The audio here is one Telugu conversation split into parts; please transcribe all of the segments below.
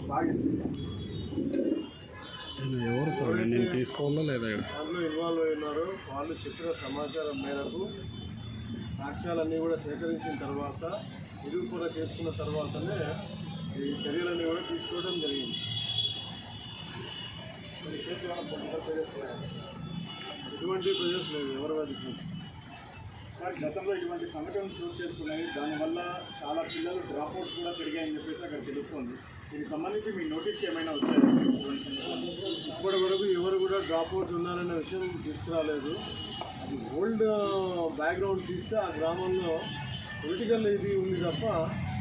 బాగా ఎవరు సార్ నేను తీసుకోవాలా లేదా దాంట్లో ఇన్వాల్వ్ అయినారు. వాళ్ళు చెప్పిన సమాచారం మేరకు సాక్ష్యాలన్నీ కూడా సేకరించిన తర్వాత నిరూపణ చేసుకున్న తర్వాతనే ఈ చర్యలన్నీ కూడా తీసుకోవడం జరిగింది. ఎటువంటి ప్రజెస్ లేదు ఎవరి వారికి. సార్ గతంలో ఇటువంటి సంఘటనలు చోటు చేసుకున్నాయి, దానివల్ల చాలా పిల్లలు డ్రాప్అవుట్స్ కూడా పెరిగాయని చెప్పేసి అక్కడ తెలుస్తుంది. దీనికి సంబంధించి మీ నోటీస్కి ఏమైనా వచ్చాయి? ఇప్పటి వరకు ఎవరు కూడా డ్రాప్అవుట్స్ ఉన్నారనే విషయం తీసుకురాలేదు. అది ఓల్డ్ బ్యాక్గ్రౌండ్ తీస్తే ఆ గ్రామంలో పొలిటికల్ ఇది ఉంది తప్ప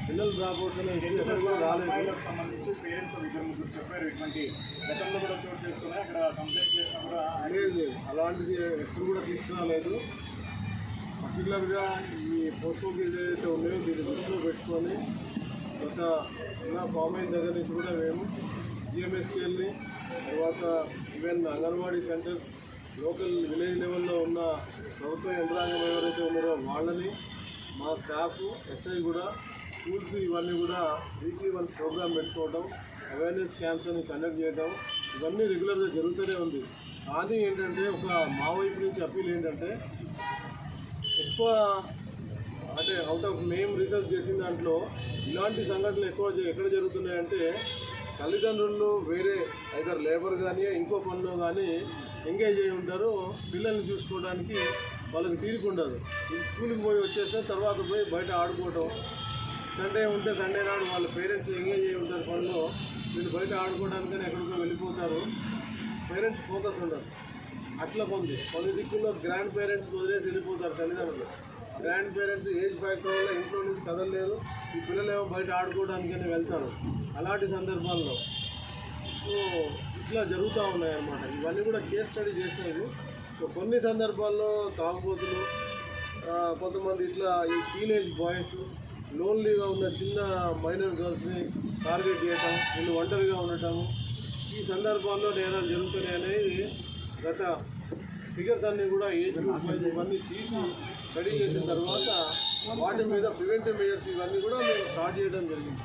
పిల్లలు డ్రాప్అవుట్స్ అనే విషయం ఎక్కడ కూడా రాలేదు. సంబంధించి పేరెంట్స్ ఇద్దరు ముగ్గురు చెప్పారు ఇటువంటి గతంలో కూడా చోటు చేసుకున్నాయి, అక్కడ కంప్లైంట్ చేసినా కూడా లేదు, అలాంటిది ఎప్పుడు కూడా తీసుకురాలేదు. పర్టికులర్గా ఈ పోస్టోకి ఏదైతే ఉన్నాయో దీన్ని దృష్టిలో పెట్టుకొని గత ఇలా ఫామ్ అయిన దగ్గర నుంచి కూడా మేము జిఎంఎస్కి వెళ్ళి తర్వాత even anganwadi centres local village లెవెల్లో ఉన్న ప్రభుత్వ యంత్రాంగం ఎవరైతే ఉన్నారో వాళ్ళని మా స్టాఫ్ ఎస్ఐ కూడా స్కూల్స్ ఇవన్నీ కూడా వీక్లీ వన్ ప్రోగ్రామ్ పెట్టుకోవడం, అవేర్నెస్ క్యాంప్స్ అని కండక్ట్ చేయడం ఇవన్నీ రెగ్యులర్గా జరుగుతూనే ఉంది. కానీ ఏంటంటే ఒక మా వైపు నుంచి అప్పీల్ ఏంటంటే ఎక్కువ అంటే అవుట్ ఆఫ్ మేము రీసెర్చ్ చేసిన దాంట్లో ఇలాంటి సంఘటనలు ఎక్కడ జరుగుతున్నాయంటే తల్లిదండ్రులు వేరే ఐదర్ లేబర్ కానీ ఇంకో పనిలో కానీ ఎంగేజ్ అయి ఉంటారు. పిల్లల్ని చూసుకోవడానికి వాళ్ళకి తీరిక ఉండదు. ఈ స్కూల్కి పోయి వచ్చేస్తే తర్వాత పోయి బయట ఆడుకోవటం, సండే ఉంటే సండే నాడు వాళ్ళ పేరెంట్స్ ఎంగేజ్ అయి ఉంటారు పనిలో, వీళ్ళు బయట ఆడుకోవడానికని ఎక్కడికో వెళ్ళిపోతారు. పేరెంట్స్ ఫోకస్ ఉండదు. అట్లా కొన్ని దిక్కుల్లో గ్రాండ్ పేరెంట్స్ వదిలేసి వెళ్ళిపోతారు తల్లిదండ్రులు. గ్రాండ్ పేరెంట్స్ ఏజ్ ఫ్యాక్టర్ వల్ల ఇంట్లో నుంచి కదలలేరు, ఈ పిల్లలు ఏమో బయట ఆడుకోవడానికని వెళ్తారు. అలాంటి సందర్భాల్లో సో ఇట్లా జరుగుతూ ఉన్నాయన్నమాట. ఇవన్నీ కూడా కేస్ స్టడీ చేసినవి. సో కొన్ని సందర్భాల్లో తాగుబోతులు, కొంతమంది ఇట్లా ఈ టీనేజ్ బాయ్స్ లోన్లీగా ఉన్న చిన్న మైనర్ గర్ల్స్ని టార్గెట్ చేయటం, వీళ్ళు ఒంటరిగా ఉండటం, ఈ సందర్భాల్లో నేరాలు జరుగుతున్నాయి అనేది గత ఫిగర్స్ అన్నీ కూడా ఏజ్ గ్రూప్ ఇవన్నీ తీసి స్టడీ చేసిన తర్వాత వాటి మీద ప్రివెంటివ్ మెజర్స్ ఇవన్నీ కూడా మేము స్టార్ట్ చేయడం జరిగింది.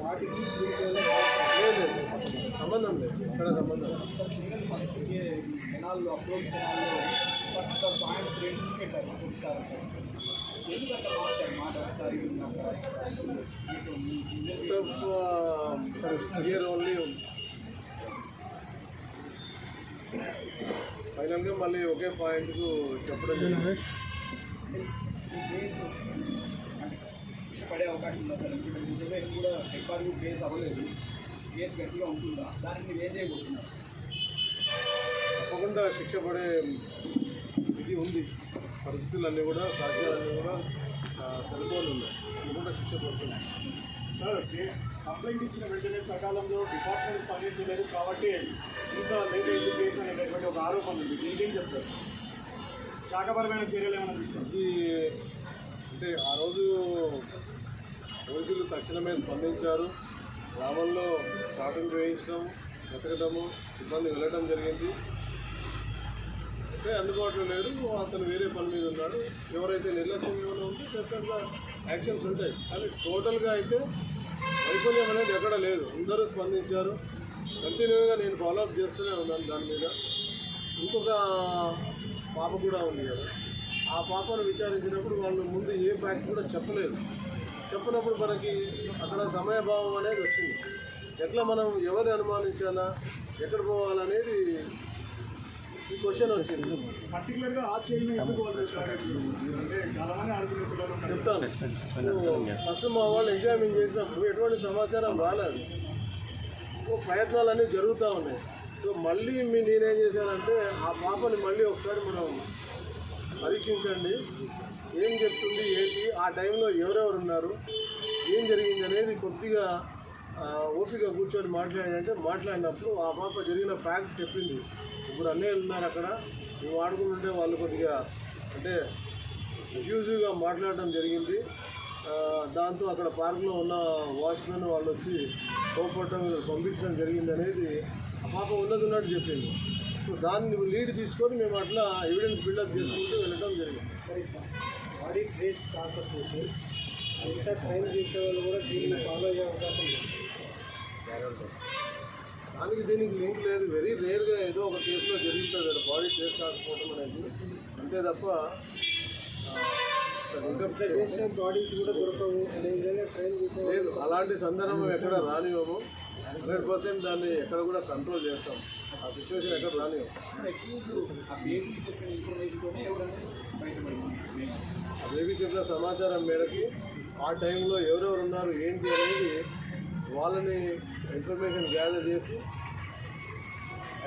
వాటికి లేదు సంబంధం లేదు, ఇక్కడ సంబంధం లేదు. ఇయర్ ఓన్లీ ఉంది. ఫైనల్గా మళ్ళీ ఒకే పాయింట్కు చెప్పడం జరిగింది. శిక్ష పడే అవకాశం ఉందా సార్? నిజమే కూడా ఎఫ్ఐఆర్ కేసు అవ్వలేదు, కేసు గట్టిగా ఉంటుందా? దానికి మీరు ఏం చేయబోతున్నారు? తప్పకుండా శిక్ష పడే ఇది ఉంది. పరిస్థితులన్నీ కూడా సాక్ష్యాలన్నీ కూడా సరిపోలు ఉన్నాయి. తప్పకుండా శిక్ష పడుతుంది. సార్ కంప్లైంట్ ఇచ్చిన వెంటనే సకాలంలో డిపార్ట్మెంట్ స్పందించలేదు కాబట్టి ఇంకా లేట్ అయింది కేసు అనేటటువంటి ఒక ఆరోపణ ఉంది. దీనికేం చెప్తారు? శాఖపరమైన చర్యలు ఏమైనా తీసుకుంటారు? ఇది అంటే ఆ రోజు పోలీసులు తక్షణమే స్పందించారు. గ్రామంలో షాపింగ్ వేయించడం, వెతకడము, సిబ్బంది వెళ్ళడం జరిగింది. అయితే అందుబాటులో లేరు, అతను వేరే పని మీద ఉన్నాడు. ఎవరైతే నిర్లక్ష్యం ఏమైనా ఉంటే ఖచ్చితంగా యాక్షన్స్ ఉంటాయి. కానీ టోటల్గా అయితే వైఫల్యం అనేది ఎక్కడ లేదు. అందరూ స్పందించారు. కంటిన్యూగా నేను ఫాలోఅప్ చేస్తూనే ఉన్నాను దాని మీద. ఇంకొక పాప కూడా ఉంది కదా, ఆ పాపను విచారించినప్పుడు వాళ్ళు ముందు ఏ ఫ్యాక్ట్ కూడా చెప్పలేదు. చెప్పినప్పుడు మనకి అక్కడ సమయభావం అనేది వచ్చింది. ఎట్లా మనం ఎవరిని అనుమానించాలా, ఎక్కడ పోవాలనేది ఈ క్వశ్చన్ వచ్చింది. పర్టికులర్గా ఆ చైల్డ్ని ఎందుకు వాళ్ళు అంటే చాలామంది ఆడుకునే పిల్లలు చెప్తాను. ఫస్ట్ మా వాళ్ళు ఎగ్జామిన్ చేసినప్పుడు ఎటువంటి సమాచారం రాలేదు. ప్రయత్నాలన్నీ జరుగుతూ ఉన్నాయి. సో మళ్ళీ నేనేం చేశానంటే ఆ పాపని మళ్ళీ ఒకసారి మనం పరీక్షించండి, ఏం చెప్తుంది ఏంటి, ఆ టైంలో ఎవరెవరు ఉన్నారు, ఏం జరిగింది అనేది కొద్దిగా ఓపిక కూర్చొని మాట్లాడినప్పుడు ఆ పాప జరిగిన ఫ్యాక్ట్ చెప్పింది. ఇప్పుడు అన్నయ్యలు ఉన్నారు అక్కడ, మేము ఆడుకుంటుంటే వాళ్ళు కొద్దిగా అంటే అబ్యూజివ్గా మాట్లాడడం జరిగింది. దాంతో అక్కడ పార్క్లో ఉన్న వాచ్మెన్ వాళ్ళు వచ్చి కోపడటం పంపించడం జరిగింది అనేది ఆ పాప ఉన్నట్టు చెప్పింది. సో దాన్ని లీడ్ తీసుకొని మేము అట్లా ఎవిడెన్స్ బిల్డప్ చేసుకుంటూ వెళ్ళడం జరిగింది. బాడీ ట్రేస్ కాకపోతే అంతా క్రైమ్ చేసే వాళ్ళు కూడా దీన్ని ఫాలో అయ్యే అవకాశం లేదు. దానికి దీనికి లింక్ లేదు. వెరీ రేర్గా ఏదో ఒక కేసులో జరుగుతుంది కదా బాడీ ట్రేస్ కాకపోవడం అనేది, అంతే తప్ప చేసే బాడీస్ కూడా దొరకవు అనే విధంగా క్రైమ్ చేసే లేదు. అలాంటి సందర్భం ఎక్కడ రానివ్వము. 100% దాన్ని ఎక్కడ కూడా కంట్రోల్ చేస్తాం. ఆ సిచ్యువేషన్ ఎక్కడ రానివ్వము. ఆ బేబీ చెప్పిన సమాచారం మేరకి ఆ టైంలో ఎవరెవరు ఉన్నారు ఏంటి అనేది వాళ్ళని ఇన్ఫర్మేషన్ గ్యాదర్ చేసి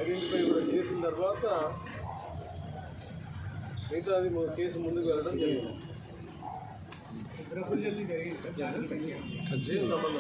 ఐడెంటిఫై కూడా చేసిన తర్వాత మిగతాది కేసు ముందుకు వెళ్ళడం జరిగింది. సంబంధం